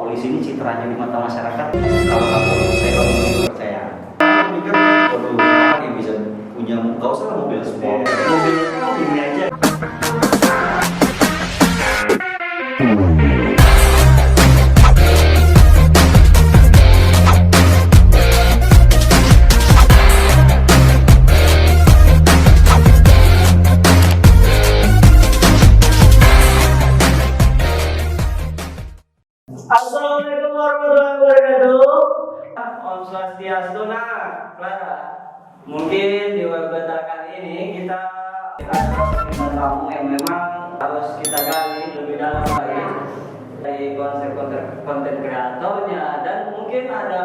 polisi ini citranya di mata masyarakat, kalau kamu saya kamu mungkin percaya. Kamu mikir, waduh, orang yang bisa punya, gak usah lah mobil sport, mobil ini aja. Assalamualaikum warahmatullahi wabarakatuh. Om Swastiastu. Clara. Mungkin di webinar kali ini kita ada tamu yang memang harus kita gali lebih dalam lagi dari konten kreatornya, dan mungkin ada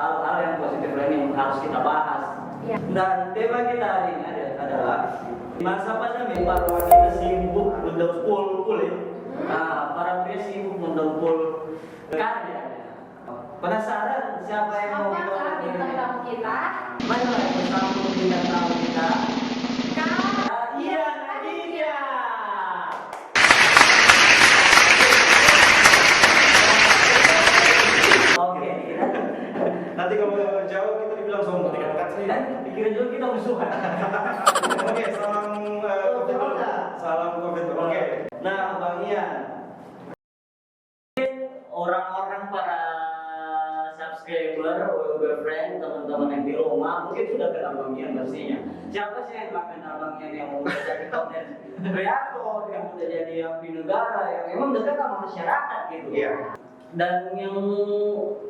hal-hal yang positif lain yang harus kita bahas. Ya. Dan tema kita hari ini adalah masa pandemi para wanita sibuk mendempul kulit. Nah, para pria sibuk mendempul karya. Penasaran siapa yang mau bintang tamu kita? Mana bersama bintang tamu kita? Iya, Nadia. Oke. Nanti kalau jauh kita dibilang sombong, dekat-dekat sini. Dan pikiran juga kita musuhan. Oke, salam COVID. Salam COVID. Oke. Nah, Bang Ian, orang-orang para subscriber, friend, teman-teman yang di rumah mungkin sudah kenal Bang Ian pastinya. Siapa sih yang gak kenal Bang Ian yang udah jadi konten kreator, yang udah jadi abdi negara, yang memang dekat sama masyarakat gitu. Iya. Dan yang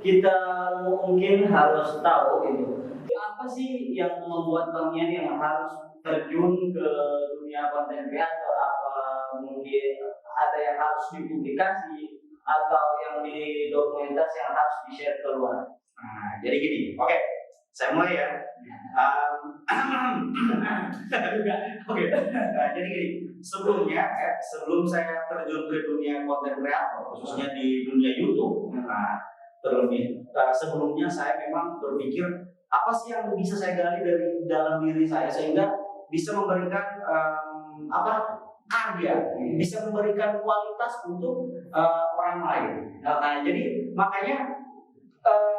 kita mungkin harus tahu gitu, apa sih yang membuat Bang Ian yang harus terjun ke dunia konten kreator? Apa mungkin ada yang harus dipublikasi atau yang didokumentasi yang harus di-share keluar? Nah, jadi gini, oke, saya mulai ya. Oke, jadi gini, sebelum saya terjun ke dunia konten kreator, khususnya di dunia YouTube, sebelumnya saya memang berpikir apa sih yang bisa saya gali dari dalam diri saya sehingga bisa memberikan karya, bisa memberikan kualitas untuk orang lain. Nah, jadi makanya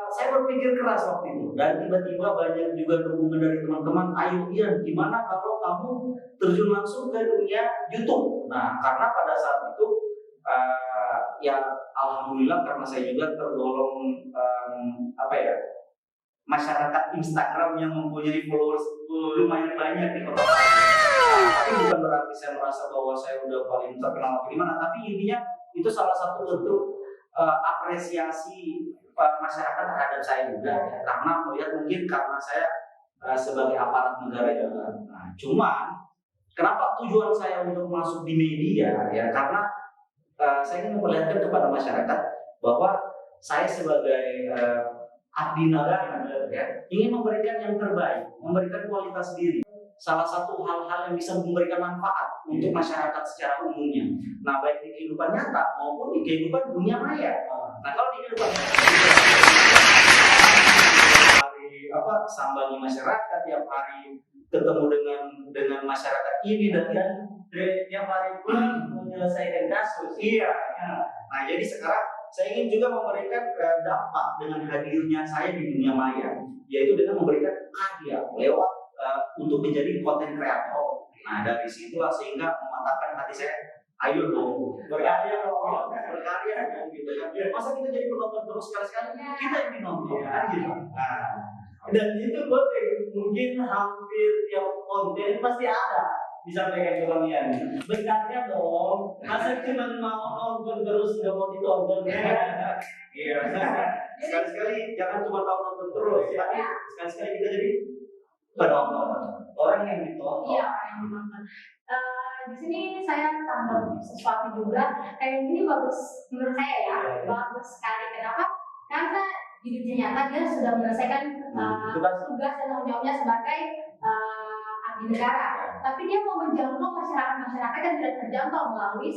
saya berpikir keras waktu itu, dan tiba-tiba banyak juga dukungan dari teman-teman. Ayo Ian, gimana kalau kamu terjun langsung ke dunia YouTube? Nah, karena pada saat itu ya alhamdulillah karena saya juga tergolong masyarakat Instagram yang mempunyai followers lumayan banyak di kota. Tapi bukan berarti saya merasa bahwa saya udah paling terkenal atau gimana, tapi intinya itu salah satu bentuk apresiasi masyarakat terhadap saya juga ya, karena melihat mungkin karena saya sebagai aparat negara juga. Nah, cuman kenapa tujuan saya untuk masuk di media ya, karena saya ingin memperlihatkan kepada masyarakat bahwa saya sebagai abdi negara ya, ingin memberikan yang terbaik, memberikan kualitas diri. Salah satu hal-hal yang bisa memberikan manfaat untuk masyarakat secara umumnya. Nah, baik di kehidupan nyata maupun di kehidupan dunia maya. Nah, kalau di kehidupan hari sambangi masyarakat, tiap hari ketemu dengan masyarakat ini dan tiap hari pun menyelesaikan kasus. Iya. Nah, jadi sekarang saya ingin juga memberikan dampak dengan hadirnya saya di dunia maya, yaitu dengan memberikan karya lewat untuk menjadi konten kreator. Nah, dari situlah sehingga mematahkan hati saya, ayo dong berkarya gitu kan. Masa kita jadi penonton terus, sekali-sekali kita yang dinonton kan gitu. Nah, dan itu mungkin hampir tiap konten pasti ada disampaikan ke Bang Ian. Berkarya dong, masa cuma mau nonton terus nggak mau ditonton. Iya. Sekali-sekali jangan cuma tahu nonton terus, tapi sekali-sekali kita jadi penonton, orang yang ditonton. Iya, orang yang ditonton. Di sini saya tambah sesuatu juga. Kayak gini bagus menurut saya ya, bagus sekali. Kenapa? Karena di dunia nyata dia sudah menyelesaikan tugas dan tanggung jawabnya sebagai abdi negara. Tapi dia mau menjangkau masyarakat yang tidak terjangkau melalui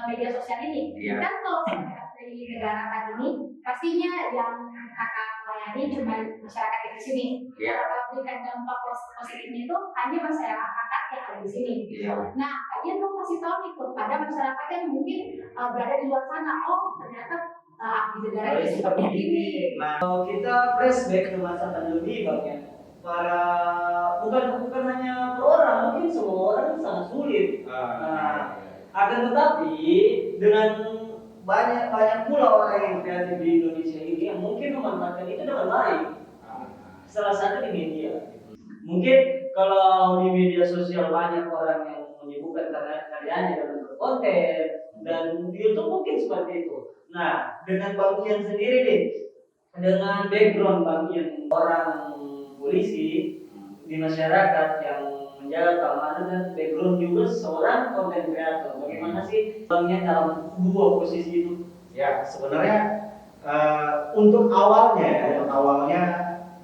media sosial ini. Kan kalau abdi negara kan ini pastinya yang akan melayani cuma masyarakat di sini. Kalau berikan dampak positifnya itu hanya masyarakat yang ada di sini. Nah, kalian mau kasih tahu nih kepada masyarakat yang mungkin berada di luar sana, oh ternyata negara Jadi seperti seperti ini. ini. Nah, Kita flashback ke masa pandemi Bang ya. Para bukan hanya per orang, mungkin semua orang sangat sulit. Nah, akan tetapi dengan banyak pula orang yang kreatif di Indonesia ini yang mungkin memanfaatkan itu dengan baik. Salah satu di media. Mungkin kalau di media sosial banyak orang yang menyibukkan karyanya dalam berkonten dan di YouTube mungkin seperti itu. Nah, dengan Bang Ian sendiri nih, dengan background Bang Ian orang polisi di masyarakat yang menjaga keamanan dan background juga seorang content creator. Bagaimana sih Bang Ian dalam dua posisi itu? ya sebenarnya untuk awalnya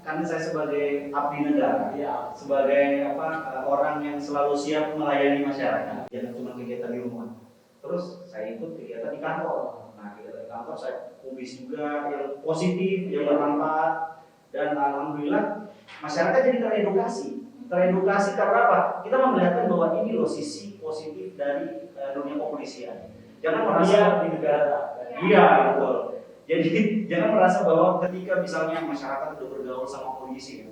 kan saya sebagai abdi negara, Ya, sebagai orang yang selalu siap melayani masyarakat, jangan cuma kegiatan di rumah. Terus saya ikut kegiatan di kantor. Nah, kegiatan di kantor saya publis juga yang positif, yang bermanfaat, dan alhamdulillah masyarakat jadi teredukasi karena apa? Kita memperlihatkan bahwa ini loh sisi positif dari dunia kepolisian. Jangan merasa di negara. iya betul. Jadi jangan merasa bahwa ketika misalnya masyarakat udah bergaul sama polisi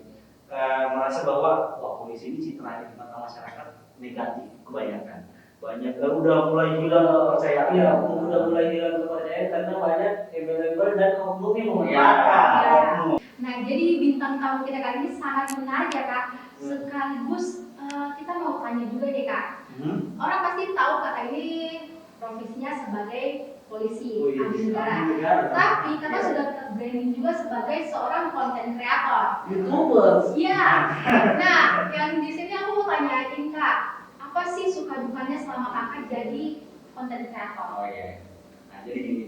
merasa bahwa wah polisi ini citranya di mata masyarakat negatif kebanyakan. Banyak udah mulai hilang kepercayaan. Iya, udah mulai hilang kepercayaan karena banyak embel-embel dan oknum yang Ya, memanfaatkan. oknum. Nah, jadi bintang tamu kita kali ini sangat menarik ya Kak. Sekaligus kita mau tanya juga deh Kak. Orang pasti tahu Kakak ini profesinya sebagai polisi, abdi negara. Tapi Kakak sudah branding juga sebagai seorang content creator. YouTubers. Iya. Nah, yang di sini aku mau tanyain Kak, apa sih suka dukanya selama Kakak jadi content creator? Oh iya. Nah jadi gini,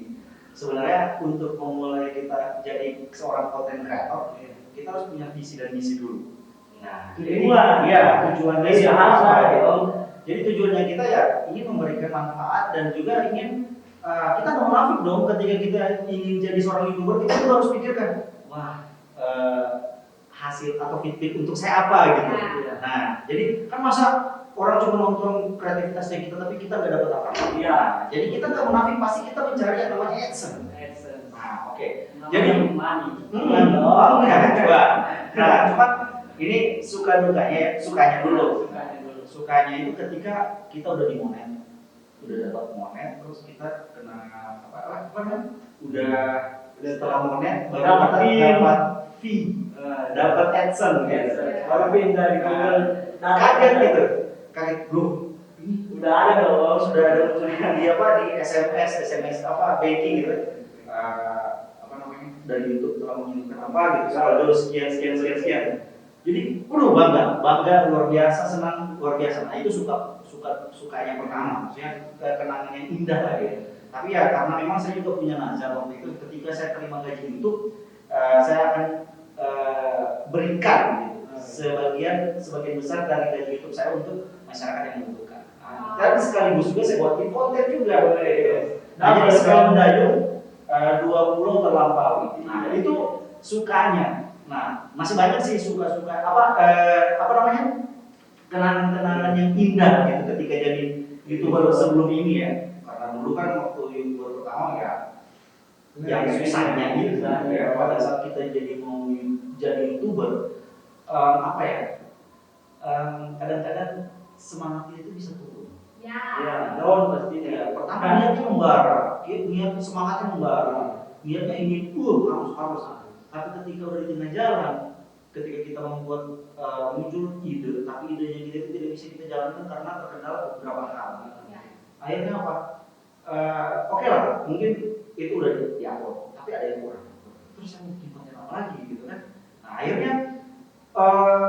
sebenarnya untuk memulai kita jadi seorang content creator, kita harus punya visi dan misi dulu. Nah, tujuannya Jadi apa apa, gitu. Jadi tujuannya kita ya ingin memberikan manfaat dan juga ingin kita nggak munafik dong ketika kita ingin jadi seorang YouTuber, kita juga harus pikirkan, wah hasil atau feedback untuk saya apa gitu. Nah, jadi kan masa orang cuma nonton kreativitasnya kita tapi kita nggak dapat apa-apa. Iya. Jadi kita nggak munafik, pasti kita mencari yang namanya AdSense. Nah, oke. Jadi money. coba. Nah, cuma ini suka dukanya, sukanya dulu. Sukanya itu ketika kita udah dimonet, udah dapat monet, terus kita kena apa namanya? Udah setelah monet baru kita dapat fee, dapat AdSense gitu. Kalau pindah di Google, Kaget gitu. Kaget bro. Ini udah ada dong. sudah ada tulisan di SMS banking gitu. Apa namanya? Dari YouTube telah mengirimkan apa gitu. Saldo sekian. Jadi, bangga luar biasa, senang luar biasa. Nah itu suka yang pertama, maksudnya kenangan yang indah lah ya. Tapi ya karena memang saya juga punya nazar waktu itu, ketika saya terima gaji YouTube, saya akan berikan gitu, sebagian besar dari gaji YouTube saya untuk masyarakat yang membutuhkan. Dan sekaligus juga saya buatin konten juga. Nah jadi sekali mendayung 20 terlampaui. Nah itu sukanya. Nah, masih banyak sih suka-suka apa namanya? Kenangan-kenangan yang indah gitu ketika jadi YouTuber sebelum ini ya. Karena dulu kan waktu YouTuber pertama ya yang susahnya gitu ya. Pada saat kita mau jadi YouTuber kadang-kadang semangatnya itu bisa turun. Ya. Down pasti Ya, pertama niatnya membara, semangatnya membara, niatnya ingin harus. Tapi ketika udah di tengah jalan, ketika kita membuat muncul ide, tapi idenya kita itu tidak bisa kita jalankan karena terkendala beberapa hal. Akhirnya apa? Oke lah, mungkin itu udah diupload, tapi ada yang kurang. Terus yang bikin konten apa lagi gitu kan? Nah akhirnya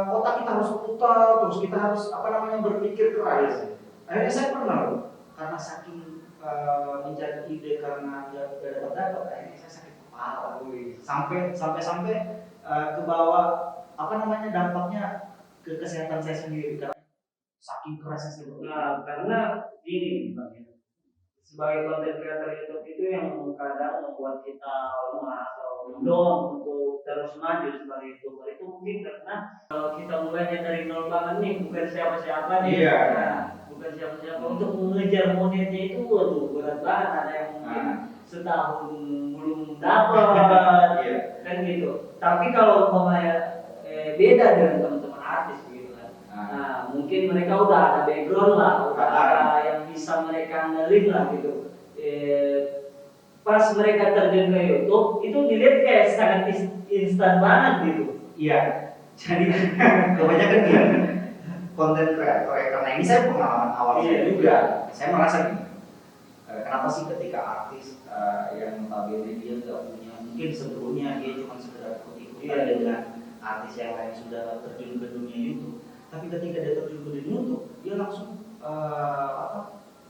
otak kita harus putar, terus kita harus berpikir keras. Akhirnya saya pernah karena saking mencari ide karena nggak dapat, akhirnya saya sakit kepala, sampai ke bawah dampaknya ke kesehatan saya sendiri karena saking kerasnya saya bekerja. Nah, karena gini Bang ya. Sebagai content creator YouTube itu yang kadang membuat kita lemah atau down untuk terus maju sebagai YouTuber itu mungkin karena kalau kita mulainya dari nol banget nih, bukan siapa-siapa nih. Iya. Nah, bukan siapa-siapa untuk mengejar monetnya itu waduh berat banget. Ada yang mungkin setahun belum dapat dapat. Iya. Kan gitu. Tapi kalau umpamanya beda dengan teman-teman artis gitu kan. Nah, mungkin mereka udah ada background lah, udah ada yang bisa mereka andalin lah gitu. Pas mereka terjun ke YouTube, itu dilihat kayak sangat instan banget gitu. Iya. Jadi kebanyakan gini, konten kreator ya, karena ini saya pengalaman awal saya juga. Saya merasa gini, kenapa sih ketika artis yang notabene dia nggak punya, mungkin sebelumnya dia cuma sekedar ikut-ikutan dengan artis yang lain sudah terjun ke dunia YouTube, tapi ketika dia terjun ke dunia YouTube, dia langsung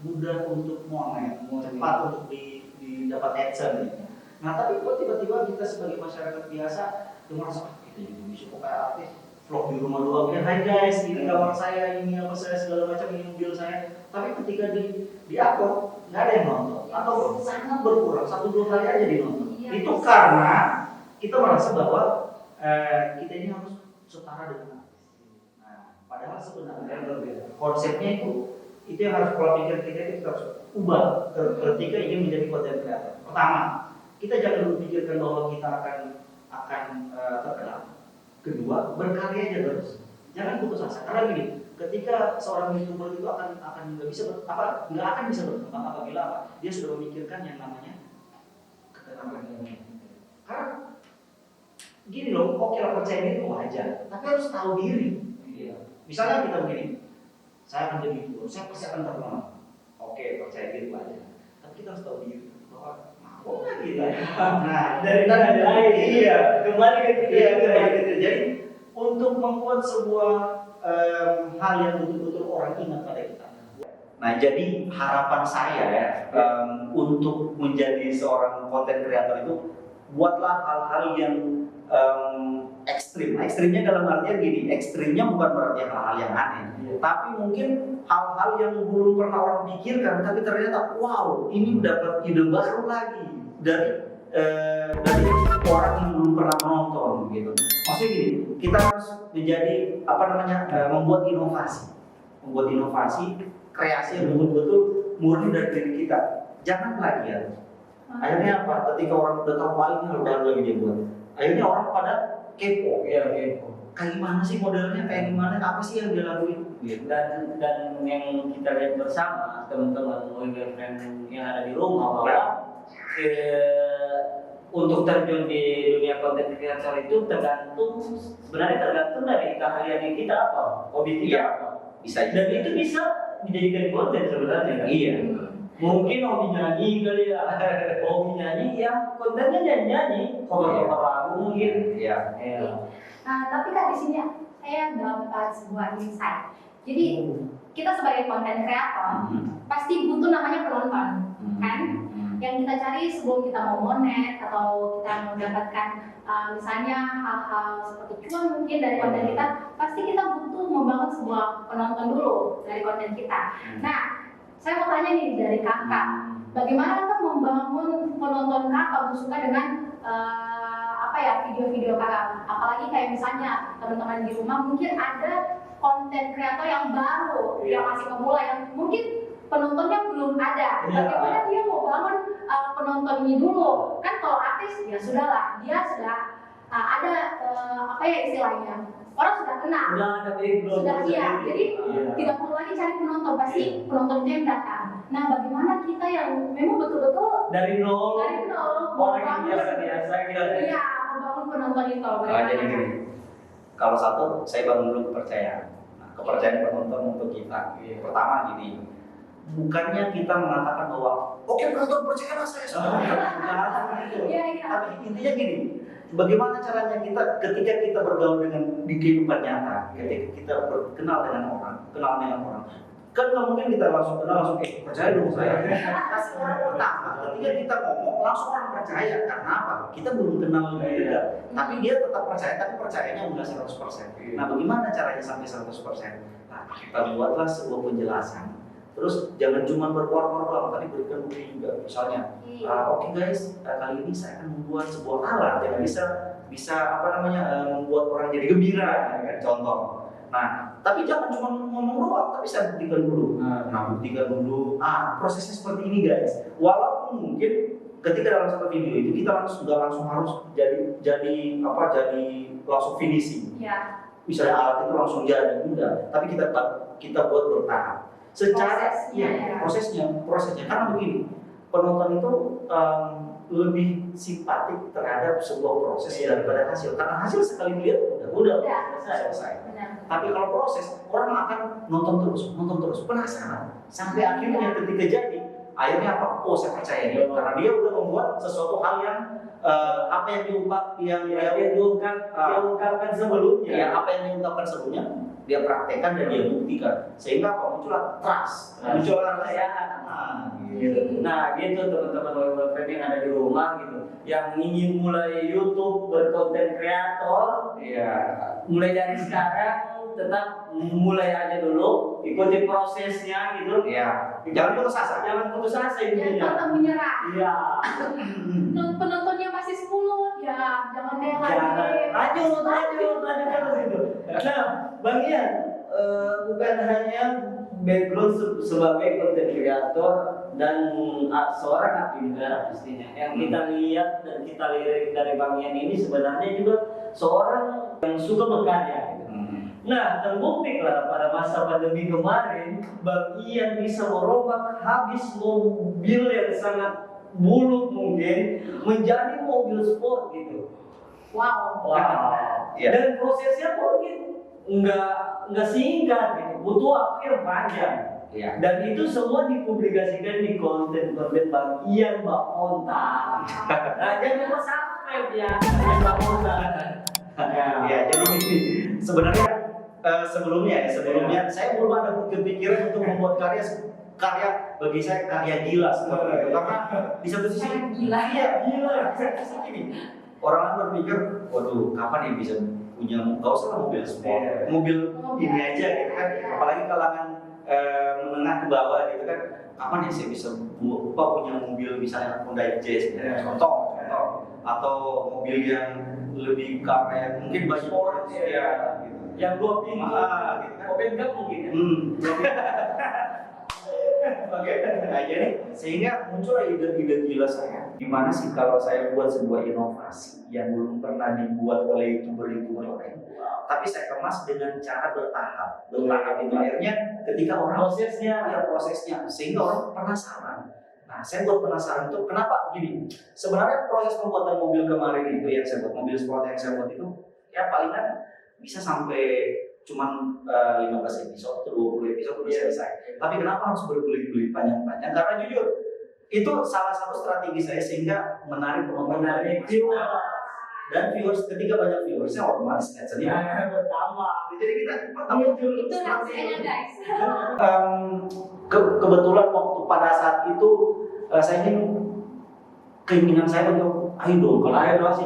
mudah untuk monet, cepat untuk didapat adsense. Nah tapi kok tiba-tiba kita sebagai masyarakat biasa dia merasa kita juga bisa kok kayak artis vlog di rumah doang ya, hai guys ini kamar saya, ini apa saya segala macam, ini mobil saya. Tapi ketika di upload nggak ada yang nonton atau sangat berkurang, 1-2 kali aja dinonton. Itu karena kita merasa bahwa kita ini harus setara dengan artis. Nah, padahal sebenarnya konsepnya itu yang harus pola pikir kita harus ubah ketika ingin menjadi content creator. Pertama, kita jangan berpikirkan bahwa kita akan terkenal. Kedua, berkarya aja terus. Jangan putus asa. Karena gini, ketika seorang YouTuber itu akan nggak akan bisa berkembang apabila dia sudah memikirkan yang namanya keterkenaan. Karena gini loh, oke lah percaya diri wajar, tapi harus tahu diri. Misalnya kita begini, saya akan jadi YouTuber, saya pasti akan terkenal. Oke, percaya diri wajar, tapi kita harus tahu diri bahwa mau nggak kita. Nah, dari lain. Iya, kembali ke kita. Jadi untuk membuat sebuah hal yang betul-betul orang ingat pada kita. Nah, jadi harapan saya ya untuk menjadi seorang content creator itu buatlah hal-hal yang ekstrim. Ekstrimnya dalam artian gini, ekstrimnya bukan berarti hal-hal yang aneh, tapi mungkin hal-hal yang belum pernah orang pikirkan, tapi ternyata wow, ini dapat ide baru lagi dari orang yang belum pernah menonton gitu. Maksudnya gini, kita harus menjadi membuat inovasi, kreasi yang betul-betul murni dari diri kita. Jangan plagiat. Akhirnya apa? Ketika orang udah tahu ini baru lagi dia buat. Akhirnya orang pada kepo. Kayak gimana sih modelnya? Kayak gimana? Apa sih yang dia lakuin? Dan yang kita lihat bersama teman-teman friend yang ada di rumah bahwa untuk terjun di dunia content creator itu sebenarnya tergantung dari keahlian kita apa, hobi kita apa. Bisa. Dan itu bisa dijadikan konten sebenarnya. Iya. Mungkin hobi nyanyi kali ya, hobi nyanyi ya kontennya nyanyi, cover lagu mungkin. Iya. Tapi Kak di sini saya dapat sebuah insight. Jadi kita sebagai content creator pasti butuh namanya penonton, kan? Yang kita cari sebelum kita mau monet atau kita mendapatkan misalnya hal-hal seperti cuan mungkin dari konten kita, pasti kita butuh membangun sebuah penonton dulu dari konten kita. Nah, saya mau tanya nih dari kakak, bagaimana kakak membangun penonton kakak untuk suka dengan video-video kakak? Apalagi kayak misalnya teman-teman di rumah mungkin ada konten kreator yang baru, yang masih pemula, yang mungkin penontonnya belum ada. Bagaimana dia mau bangun penonton ini dulu? Kan kalau artis ya sudahlah, dia sudah ada istilahnya, orang sudah kenal, sudah iya. Jadi tidak perlu lagi cari penonton, pasti penonton yang datang. Nah, bagaimana kita yang memang betul-betul dari nol orang yang biasa kita membangun penonton itu? Jadi gini, kalau satu saya bangun dulu kepercayaan. Nah, kepercayaan penonton untuk kita. Pertama gini, bukannya kita mengatakan bahwa oke penonton percayalah saya sudah. Tapi intinya gini, bagaimana caranya kita ketika kita bergaul dengan di kehidupan nyata, ketika kita kenal dengan orang, kan nggak mungkin kita langsung kenal percaya dong saya. Kasih orang pertama, ketika kita ngomong langsung orang percaya karena apa? Kita belum kenal dia, tapi dia tetap percaya, tapi percayanya udah 100%. Nah, bagaimana caranya sampai 100%? Nah, kita buatlah sebuah penjelasan. Terus jangan cuma berkuar-kuar, tapi berikan bukti juga. Misalnya, oke guys, kali ini saya akan membuat sebuah alat yang bisa membuat orang jadi gembira, kan? Contoh. Nah, tapi jangan cuma ngomong doang, tapi saya buktikan dulu. Buktikan dulu. Prosesnya seperti ini guys. Walaupun mungkin ketika dalam satu video itu kita langsung harus jadi langsung finishing. Ya. Misalnya alat itu langsung jadi enggak, tapi kita buat bertahap. Secara prosesnya karena begini, penonton itu lebih simpatik terhadap sebuah proses daripada hasil. Karena hasil sekali dilihat udah selesai. Benar. Tapi kalau proses, orang akan nonton terus, penasaran. Sampai akhirnya ketika jadi, akhirnya apa? Oh, saya percaya dia, karena dia udah membuat sesuatu hal yang apa yang diungkapkan sebelumnya. Ya, apa yang diungkapkan sebelumnya, dia praktekkan dan dia buktikan. Sehingga kalau muncullah trust, muncullah kepercayaan. Nah, gitu teman-teman WWF yang ada di rumah gitu, yang ingin mulai YouTube berkonten kreator, ya mulai dari sekarang tetap mulai aja dulu, ikuti prosesnya gitu. Ya, jangan putus asa Jangan pantang menyerah. Iya. Penontonnya masih 10, ya jangan deh lagi. Lanjut terus itu. Nah, Bang Ian, bukan hanya background sebagai content creator dan seorang abdi negara pastinya. Yang kita lihat dan kita lirik dari Bang Ian ini sebenarnya juga seorang yang suka berkarya. Gitu. Nah, terbukti lah pada masa pandemi kemarin, Bang Ian bisa merubah habis mobil yang sangat buluk mungkin menjadi mobil sport gitu. Wow. Ya. Dan prosesnya mungkin nggak singkat gitu, butuh waktu yang panjang. Ya. Dan itu semua dipublikasikan di konten-konten Bang Ian Mbak Onta. Nah, jangan lupa subscribe ya, Mbak Onta. Ya, jadi sebenarnya sebelumnya saya belum ada kepikiran untuk membuat karya bagi saya karya gila seperti itu, karena di satu sisi gila. Gini, orang berpikir, waduh, kapan ya bisa punya, nggak usah mobil sport, mobil ini aja gitu kan, apalagi kalangan menengah ke bawah gitu kan, kapan ya saya bisa punya mobil misalnya Hyundai Jazz, contoh, atau mobil yang lebih keren, mungkin banyak orang ya, gitu. Yang 2 pintu, gitu kan. mobil gak mungkin ya? Oke, nah jadi sehingga muncul ide-ide gila saya. Gimana sih kalau saya buat sebuah inovasi yang belum pernah dibuat oleh youtuber lain, tapi saya kemas dengan cara bertahap itu akhirnya ketika orang prosesnya sehingga orang penasaran. Nah, saya buat penasaran itu kenapa begini? Sebenarnya proses pembuatan mobil kemarin itu yang saya buat, mobil sport yang saya buat itu ya palingan bisa sampai cuman 15 episode atau 20 episode udah selesai. Tapi kenapa harus berbelit-belit panjang-panjang? Karena jujur, itu salah satu strategi saya sehingga menarik penonton dari dan viewers. Ketika banyak viewersnya otomatis ads-nya pertama. Jadi kita pertama Itu rahasianya guys. Kebetulan waktu pada saat itu saya keinginan saya untuk ayo dong kalau ada rasa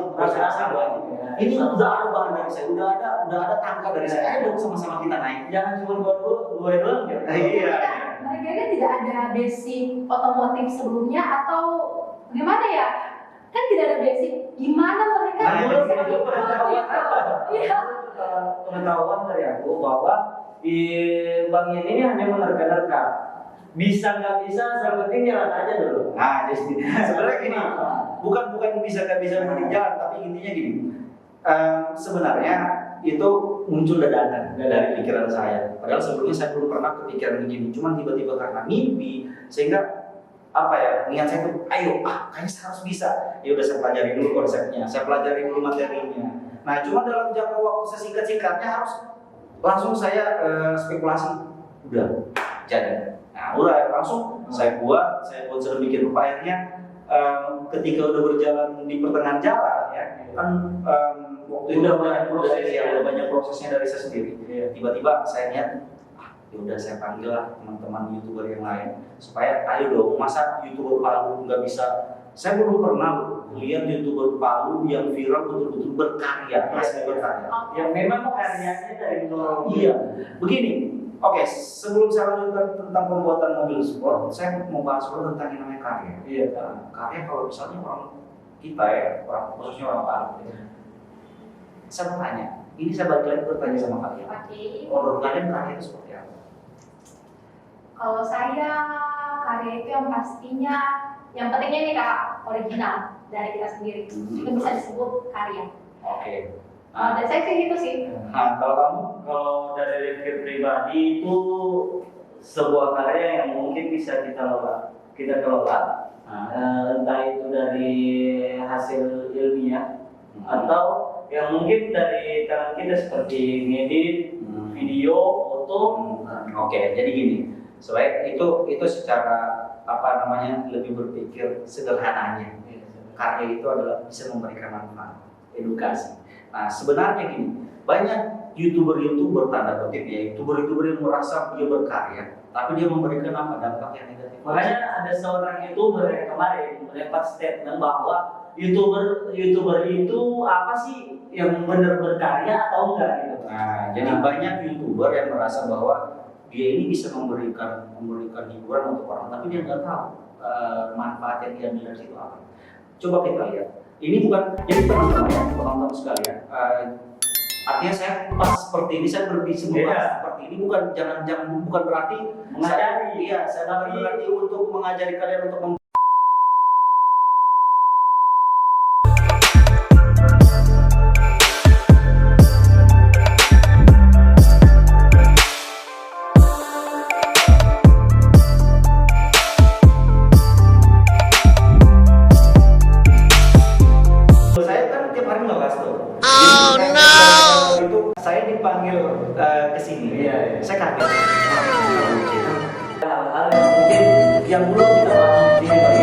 ini udah ada bahan dari saya, udah ada tangga dari saya, ayo dong sama-sama kita naik. Jangan cuma buat gue doang ya. Iya. Mereka kan tidak ada basic otomotif sebelumnya atau gimana ya? Kan tidak ada basic. Gimana mereka bisa gitu? Iya. Pengetahuan dari aku bahwa Bang Ian ini hanya menerka-nerka. Bisa nggak bisa, yang penting jalan aja dulu. Nah, jadi sebenarnya gini, bukan bisa nggak bisa mending jalan, tapi intinya gini. Sebenarnya itu muncul dadakan dari pikiran saya. Padahal sebelumnya saya belum pernah kepikiran begini. Cuman tiba-tiba karena mimpi, sehingga niat saya tuh, ayo, kayaknya saya harus bisa. Ya udah saya pelajari dulu konsepnya, saya pelajari dulu materinya. Nah, cuma dalam jangka waktu sesingkat-singkatnya harus langsung saya spekulasi, udah jadi. Nah, udah langsung saya buat sedemikian rupa akhirnya ketika udah berjalan di pertengahan jalan ya kan waktu itu udah banyak prosesnya dari saya sendiri. Tiba-tiba saya niat ya udah saya panggil lah teman-teman YouTuber yang lain supaya ayo dong, masa YouTuber Palu nggak bisa. Saya belum pernah lihat YouTuber Palu yang viral betul-betul berkarya, asli berkarya. Yang memang karyanya dari nol. Iya, begini. Oke, sebelum saya lanjutkan tentang pembuatan mobil sport, saya mau bahas dulu tentang yang namanya karya. Iya. Karya kalau misalnya orang kita ya, khususnya orang Palu. Saya mau tanya, ini saya balik lagi bertanya sama kalian. Menurut kalian karya itu seperti apa? Kalau saya karya itu yang pastinya, yang pentingnya nih Kak, original dari kita sendiri. Itu bisa disebut karya. Oke. Dan saya kayak gitu sih. Nah, kalau kamu? Kalau dari Rifki pribadi itu sebuah karya yang mungkin bisa kita kelola, entah itu dari hasil ilmiah atau yang mungkin dari tangan kita seperti ngedit, video, foto. Oke, jadi gini, itu secara apa namanya lebih berpikir sederhananya. Karya itu adalah bisa memberikan manfaat, edukasi. Nah, sebenarnya gini, banyak youtuber tanda kutip ya, youtuber yang merasa dia berkarya, tapi dia memberikan apa dampak yang negatif. Makanya ada seorang youtuber yang kemarin melempar statement bahwa youtuber itu apa sih yang benar berkarya atau enggak gitu. Nah, jadi banyak youtuber yang merasa bahwa dia ini bisa memberikan hiburan untuk orang, tapi dia nggak tahu manfaat yang dia ambil dari situ apa. Coba kita lihat. Ini bukan, jadi teman-teman ya, penonton sekalian. Artinya saya pas seperti ini, saya berbicara seperti ini bukan bukan berarti Mengajari. Iya, saya bukan berarti untuk mengajari kalian untuk saya kan tiap hari ngelas tuh. Oh no. Itu saya dipanggil ke sini. Iya. Saya kaget. Hal-hal yang mungkin yang belum kita bahas di sini.